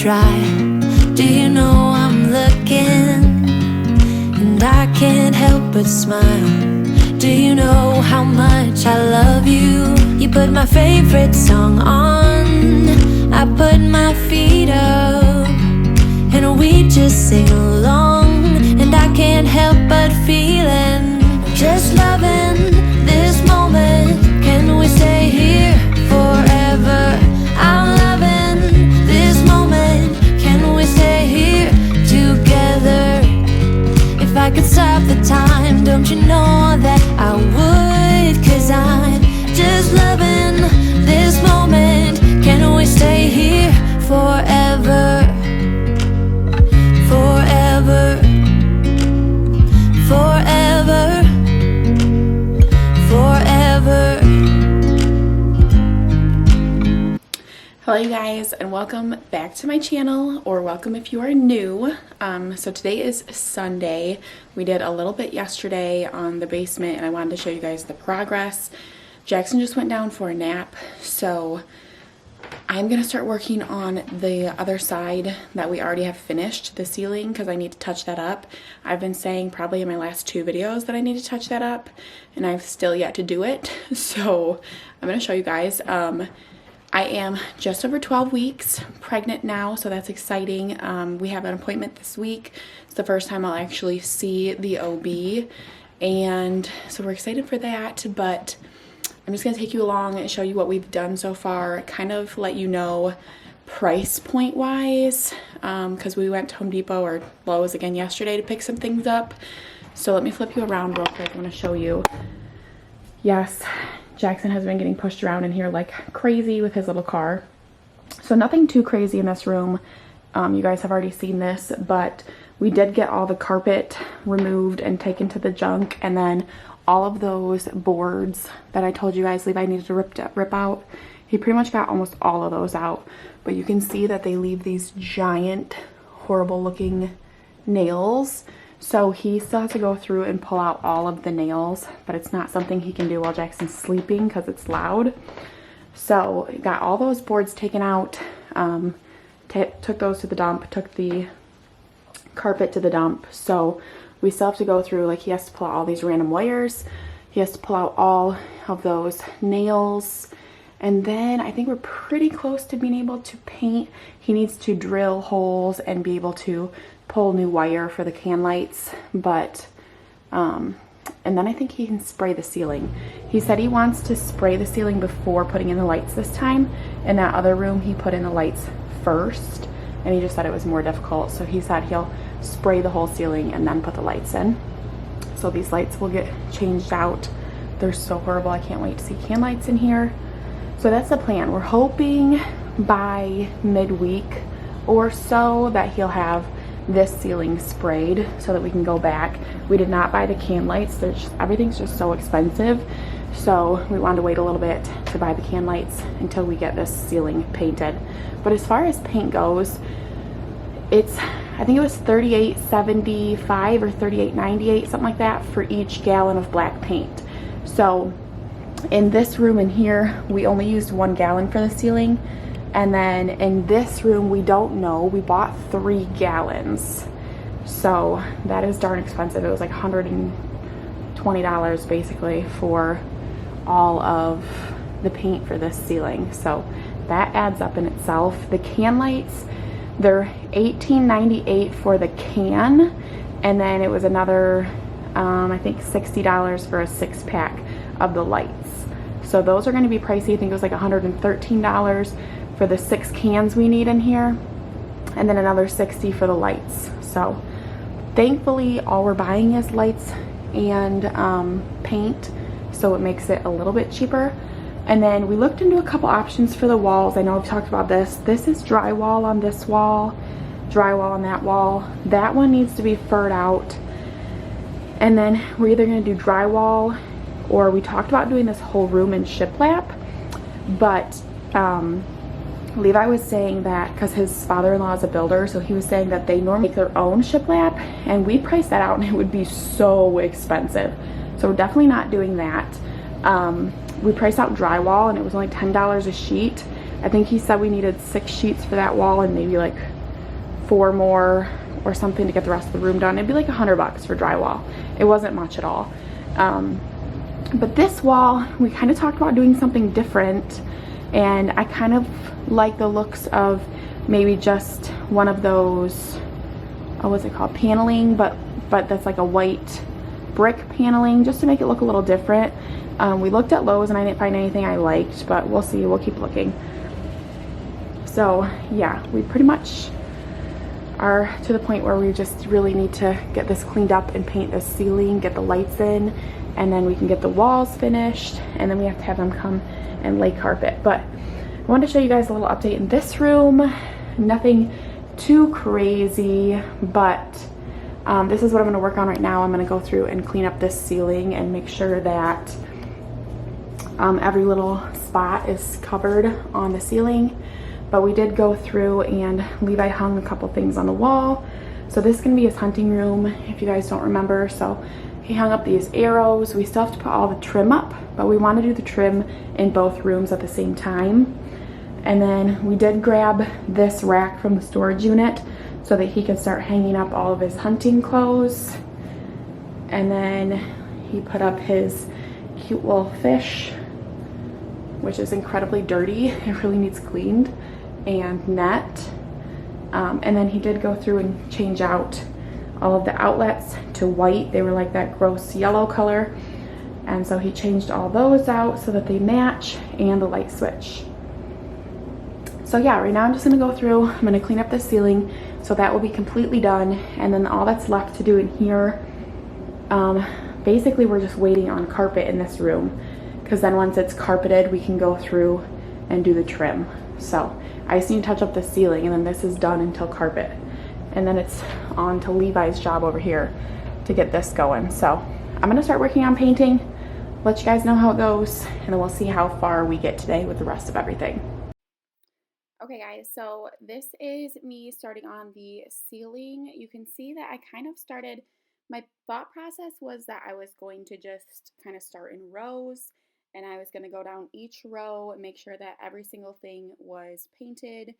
try. Do you know I'm looking, and I can't help but smile? Do you know how much I love you? You put my favorite song on, I put my feet up, and we just sing along. And I can't help but feeling, just loving this moment. Can we stay here forever? I'm loving this moment. Can we stay here together? If I could stop the time, don't you know that I would? 'Cause I'm just loving this moment. Can we stay here forever? Forever, forever, forever. Hello you guys, and welcome back to my channel, or welcome if you are new. So today is Sunday. We did a little bit yesterday on the basement, and I wanted to show you guys the progress. Jackson just went down for a nap, so I'm gonna start working on the other side that we already have finished, the ceiling, because I need to touch that up. I've been saying probably in my last 2 videos that I need to touch that up, and I've still yet to do it. So I'm gonna show you guys. I am just over 12 weeks pregnant now, so that's exciting. We have an appointment this week. It's the first time I'll actually see the OB, and so we're excited for that. But I'm just gonna take you along and show you what we've done so far, kind of let you know price point wise, because we went to Home Depot or Lowe's again yesterday to pick some things up. So let me flip you around real quick. I'm gonna show you. Yes, Jackson has been getting pushed around in here like crazy with his little car. So nothing too crazy in this room. You guys have already seen this, but we did get all the carpet removed and taken to the junk, and then all of those boards that I told you guys Levi needed to rip out, he pretty much got almost all of those out. But you can see that they leave these giant, horrible looking nails. So he still has to go through and pull out all of the nails, but it's not something he can do while Jackson's sleeping because it's loud. So got all those boards taken out, took those to the dump, took the carpet to the dump. So we still have to go through, like, he has to pull out all these random wires. He has to pull out all of those nails. And then I think we're pretty close to being able to paint. He needs to drill holes and be able to pull new wire for the can lights. But, and then I think he can spray the ceiling. He said he wants to spray the ceiling before putting in the lights this time. In that other room, he put in the lights first, and he just said it was more difficult. So he said he'll spray the whole ceiling and then put the lights in. So these lights will get changed out. They're so horrible. I can't wait to see can lights in here. So that's the plan. We're hoping by midweek or so that he'll have this ceiling sprayed so that we can go back. We did not buy the can lights. Everything's just so expensive. So we wanted to wait a little bit to buy the can lights until we get this ceiling painted. But as far as paint goes, I think it was $38.75 or $38.98, something like that, for each gallon of black paint. So in this room in here, we only used 1 gallon for the ceiling. And then in this room, we don't know. We bought 3 gallons. So that is darn expensive. It was like $120 basically for all of the paint for this ceiling. So that adds up in itself. The can lights, they're $18.98 for the can, and then it was another I think $60 for a 6-pack of the lights. So those are going to be pricey. I think it was like $113 for the 6 cans we need in here, and then another $60 for the lights. So thankfully all we're buying is lights and paint, so it makes it a little bit cheaper. And then we looked into a couple options for the walls. I know I've talked about this. This is drywall on this wall, drywall on that wall. That one needs to be furred out. And then we're either going to do drywall, or we talked about doing this whole room in shiplap. But Levi was saying that, because his father-in-law is a builder, so he was saying that they normally make their own shiplap, and we priced that out and it would be so expensive. So we're definitely not doing that. We priced out drywall and it was only $10 a sheet. I think he said we needed 6 sheets for that wall and maybe like 4 more or something to get the rest of the room done. It'd be like $100 for drywall. It wasn't much at all. But this wall, we kind of talked about doing something different, and I kind of like the looks of maybe just one of those, what's it called, paneling, but that's like a white brick paneling, just to make it look a little different. We looked at Lowe's and I didn't find anything I liked, but we'll see, we'll keep looking. So yeah, we pretty much are to the point where we just really need to get this cleaned up and paint the ceiling, get the lights in, and then we can get the walls finished, and then we have to have them come and lay carpet. But I wanted to show you guys a little update in this room. Nothing too crazy, but this is what I'm going to work on right now. I'm going to go through and clean up this ceiling and make sure that every little spot is covered on the ceiling. But we did go through and Levi hung a couple things on the wall. So this is going to be his hunting room, if you guys don't remember. So he hung up these arrows. We still have to put all the trim up, but we want to do the trim in both rooms at the same time. And then we did grab this rack from the storage unit so that he could start hanging up all of his hunting clothes. And then he put up his cute little fish, which is incredibly dirty. It really needs cleaned, and net. And then he did go through and change out all of the outlets to white. They were like that gross yellow color. And so he changed all those out so that they match, and the light switch. So yeah, right now I'm just gonna go through, I'm gonna clean up the ceiling, so that will be completely done. And then all that's left to do in here, basically we're just waiting on carpet in this room, because then once it's carpeted, we can go through and do the trim. So I just need to touch up the ceiling, and then this is done until carpet. And then it's on to Levi's job over here to get this going. So I'm gonna start working on painting, let you guys know how it goes, and then we'll see how far we get today with the rest of everything. Okay guys, so this is me starting on the ceiling. You can see that I kind of started, my thought process was that I was going to just kind of start in rows, and I was going to go down each row and make sure that every single thing was painted.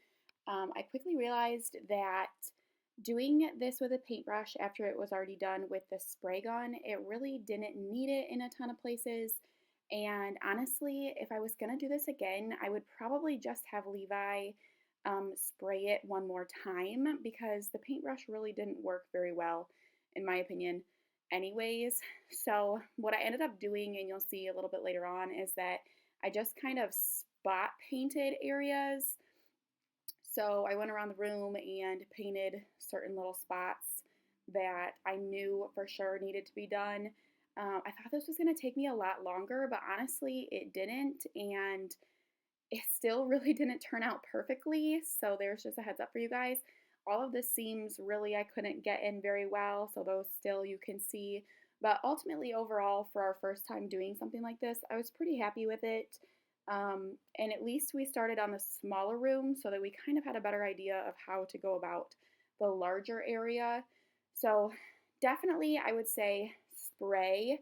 I quickly realized that doing this with a paintbrush after it was already done with the spray gun, it really didn't need it in a ton of places. And honestly, if I was going to do this again, I would probably just have Levi spray it one more time, because the paintbrush really didn't work very well, in my opinion, anyways. So what I ended up doing, and you'll see a little bit later on, is that I just kind of spot painted areas. So I went around the room and painted certain little spots that I knew for sure needed to be done. I thought this was going to take me a lot longer, but honestly it didn't, and it still really didn't turn out perfectly. So there's just a heads up for you guys. All of the seams really I couldn't get in very well, so those still you can see. But ultimately, overall, for our first time doing something like this, I was pretty happy with it. And at least we started on the smaller room so that we kind of had a better idea of how to go about the larger area. So definitely I would say spray.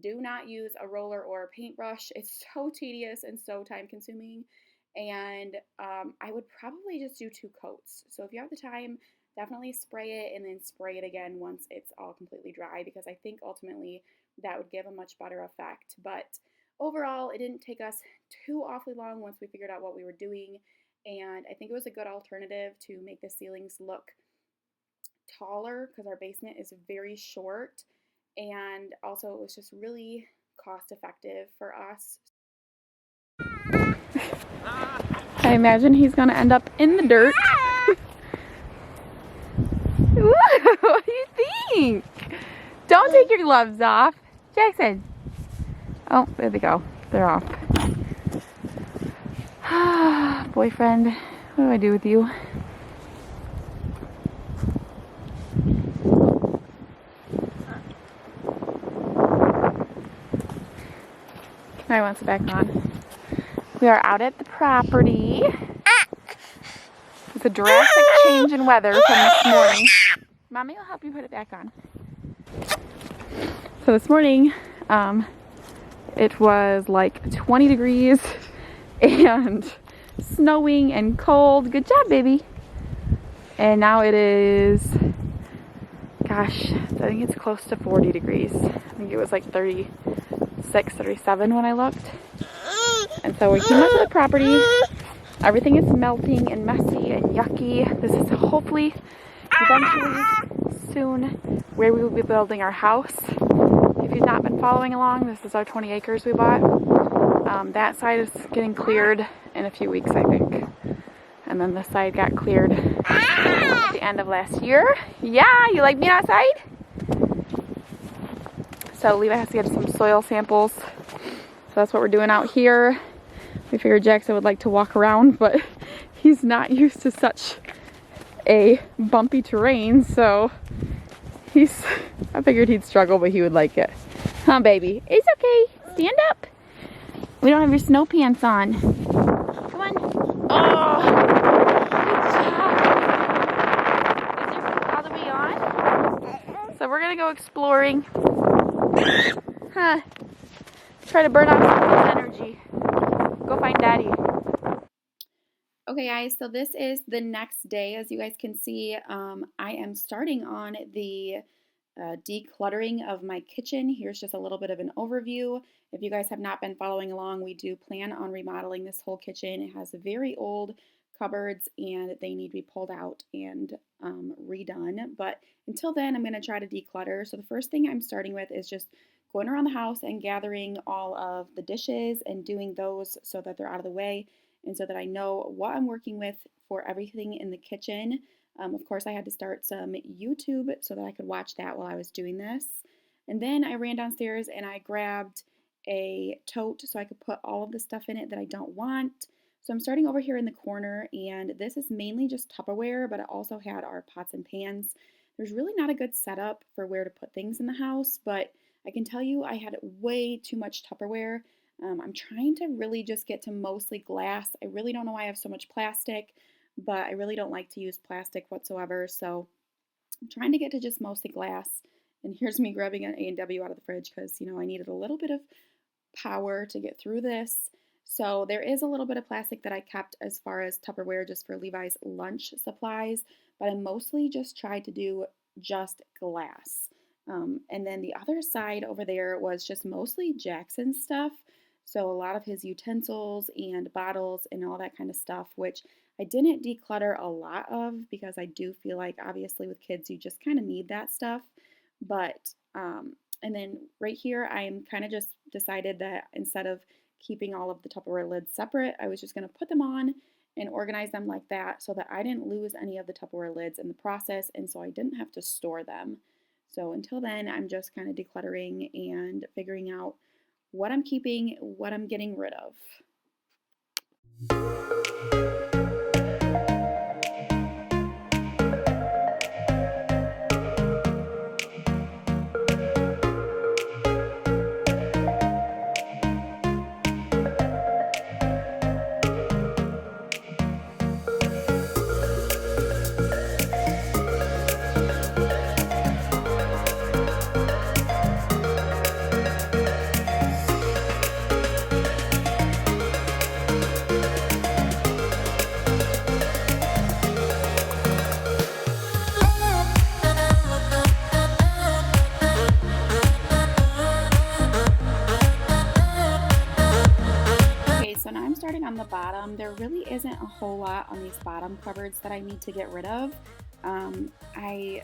Do not use a roller or a paintbrush. It's so tedious and so time consuming. And I would probably just do 2 coats. So if you have the time, definitely spray it and then spray it again once it's all completely dry, because I think ultimately that would give a much better effect. But overall, it didn't take us too awfully long once we figured out what we were doing. And I think it was a good alternative to make the ceilings look taller, because our basement is very short. And also it was just really cost effective for us. I imagine he's gonna end up in the dirt. What do you think? Don't take your gloves off. Jackson. Oh, there they go. They're off. Boyfriend, what do I do with you? I want it back on. We are out at the property. It's a drastic change in weather from this morning. Mommy will help you put it back on. So this morning, it was like 20 degrees and snowing and cold. Good job, baby. And now it is, gosh, I think it's close to 40 degrees. I think it was like 36, 37 when I looked. And so we came up to the property. Everything is melting and messy and yucky. This is hopefully eventually soon where we will be building our house. If you've not been following along, this is our 20 acres we bought. That side is getting cleared in a few weeks, I think. And then this side got cleared at the end of last year. Yeah, you like being outside? So Levi has to get some soil samples. So that's what we're doing out here. We figured Jackson would like to walk around, but he's not used to such a bumpy terrain, so I figured he'd struggle, but he would like it. Huh, baby? It's okay. Stand up. We don't have your snow pants on. Come on. Oh, good job. Is your all the way on? So we're gonna go exploring. Huh. Try to burn off some of this energy. Go find Daddy. Okay guys, so this is the next day. As you guys can see, I am starting on the decluttering of my kitchen. Here's just a little bit of an overview. If you guys have not been following along, we do plan on remodeling this whole kitchen. It has very old cupboards and they need to be pulled out and redone. But until then, I'm going to try to declutter. So the first thing I'm starting with is just going around the house and gathering all of the dishes and doing those so that they're out of the way and so that I know what I'm working with for everything in the kitchen. Of course, I had to start some YouTube so that I could watch that while I was doing this. And then I ran downstairs and I grabbed a tote so I could put all of the stuff in it that I don't want. So I'm starting over here in the corner, and this is mainly just Tupperware, but it also had our pots and pans. There's really not a good setup for where to put things in the house, but I can tell you I had way too much Tupperware. I'm trying to really just get to mostly glass. I really don't know why I have so much plastic, but I really don't like to use plastic whatsoever. So I'm trying to get to just mostly glass. And here's me grabbing an A&W out of the fridge because, I needed a little bit of power to get through this. So there is a little bit of plastic that I kept as far as Tupperware just for Levi's lunch supplies, but I mostly just tried to do just glass. And then the other side over there was just mostly Jackson's stuff. So a lot of his utensils and bottles and all that kind of stuff, which I didn't declutter a lot of because I do feel like obviously with kids you just kind of need that stuff. But and then right here I'm kind of just decided that instead of keeping all of the Tupperware lids separate, I was just going to put them on and organize them like that so that I didn't lose any of the Tupperware lids in the process, and so I didn't have to store them. So until then, I'm just kind of decluttering and figuring out what I'm keeping, what I'm getting rid of. On the bottom, there really isn't a whole lot on these bottom cupboards that I need to get rid of. I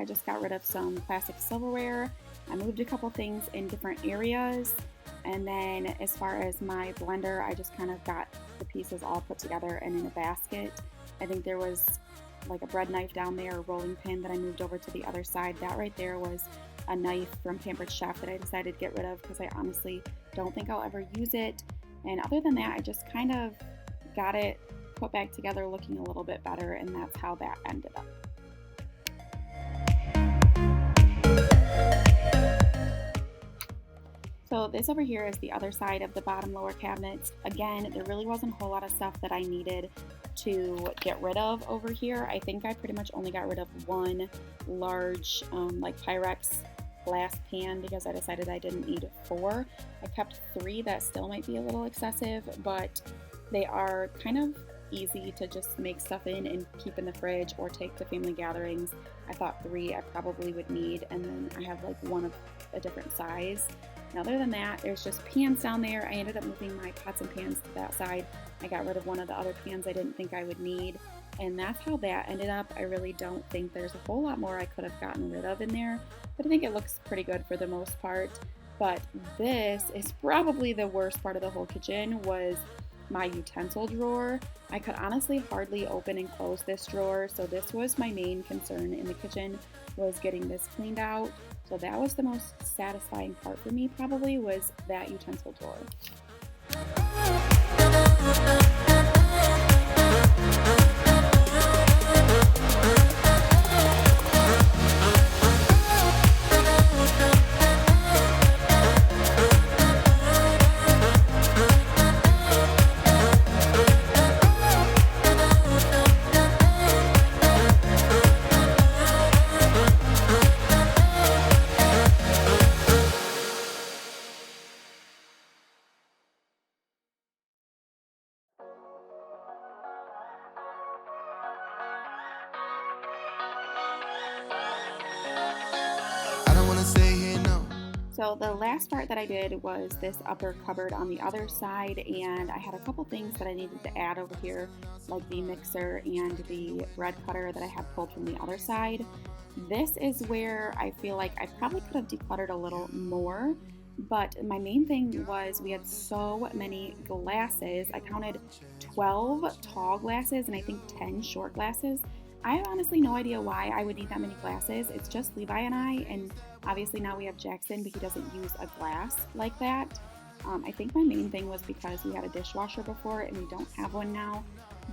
just got rid of some plastic silverware. I moved a couple things in different areas, and then as far as my blender, I just kind of got the pieces all put together and in a basket. I think there was like a bread knife down there, a rolling pin that I moved over to the other side. That right there was a knife from Pampered Chef that I decided to get rid of because I honestly don't think I'll ever use it. And other than that, I just kind of got it put back together looking a little bit better, and that's how that ended up. So this over here is the other side of the bottom lower cabinets. Again, there really wasn't a whole lot of stuff that I needed to get rid of over here. I think I pretty much only got rid of one large like Pyrex glass pan because I decided I didn't need 4. I kept 3 that still might be a little excessive, but they are kind of easy to just make stuff in and keep in the fridge or take to family gatherings. I thought 3 I probably would need, and then I have like one of a different size. And other than that, there's just pans down there. I ended up moving my pots and pans to that side. I got rid of one of the other pans I didn't think I would need, and that's how that ended up. I really don't think there's a whole lot more I could have gotten rid of in there, but I think it looks pretty good for the most part. But this is probably the worst part of the whole kitchen, was my utensil drawer. I could honestly hardly open and close this drawer, so this was my main concern in the kitchen, was getting this cleaned out. So that was the most satisfying part for me, probably, was that utensil drawer. So the last part that I did was this upper cupboard on the other side, and I had a couple things that I needed to add over here, like the mixer and the bread cutter that I had pulled from the other side. This is where I feel like I probably could have decluttered a little more, but my main thing was we had so many glasses. I counted 12 tall glasses and I think 10 short glasses. I have honestly no idea why I would need that many glasses. It's just Levi and I, and obviously now we have Jackson, but he doesn't use a glass like that. I think my main thing was because we had a dishwasher before and we don't have one now,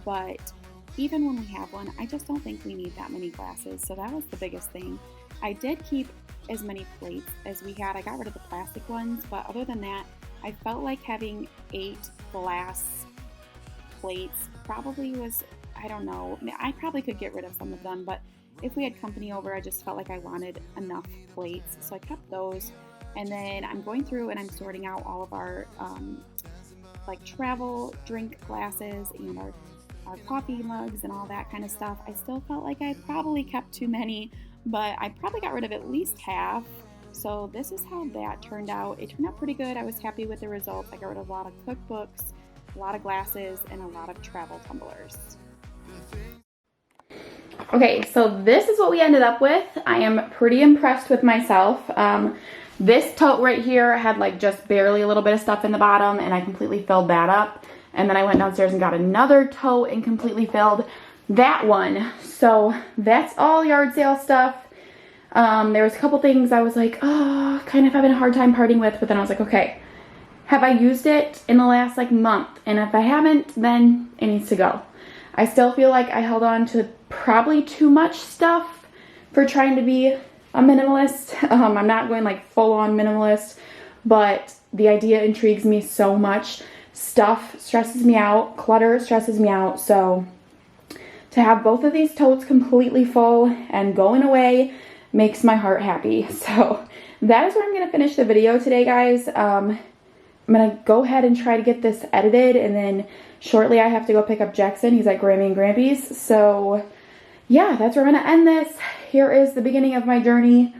but even when we have one, I just don't think we need that many glasses, so that was the biggest thing. I did keep as many plates as we had. I got rid of the plastic ones, but other than that, I felt like having 8 glass plates probably was, I don't know, I probably could get rid of some of them, but if we had company over, I just felt like I wanted enough plates, so I kept those. And then I'm going through and I'm sorting out all of our like travel drink glasses and our coffee mugs and all that kind of stuff. I still felt like I probably kept too many, but I probably got rid of at least half. So this is how that turned out. It turned out pretty good. I was happy with the results. I got rid of a lot of cookbooks, a lot of glasses, and a lot of travel tumblers. Okay, so this is what we ended up with. I am pretty impressed with myself. This tote right here had like just barely a little bit of stuff in the bottom, and I completely filled that up. And then I went downstairs and got another tote and completely filled that one. So that's all yard sale stuff. There was a couple things I was like, oh, kind of having a hard time parting with, but then I was like, okay, have I used it in the last like month? And if I haven't, then it needs to go. I still feel like I held on to probably too much stuff for trying to be a minimalist. I'm not going like full on minimalist, but the idea intrigues me so much. Stuff stresses me out, clutter stresses me out, so to have both of these totes completely full and going away makes my heart happy. So that is where I'm going to finish the video today, guys. I'm going to go ahead and try to get this edited, and then shortly I have to go pick up Jackson. He's at Grammy and Grampy's. So yeah, that's where I'm going to end this. Here is the beginning of my journey.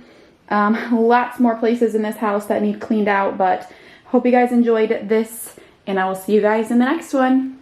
Lots more places in this house that need cleaned out, but hope you guys enjoyed this, and I will see you guys in the next one.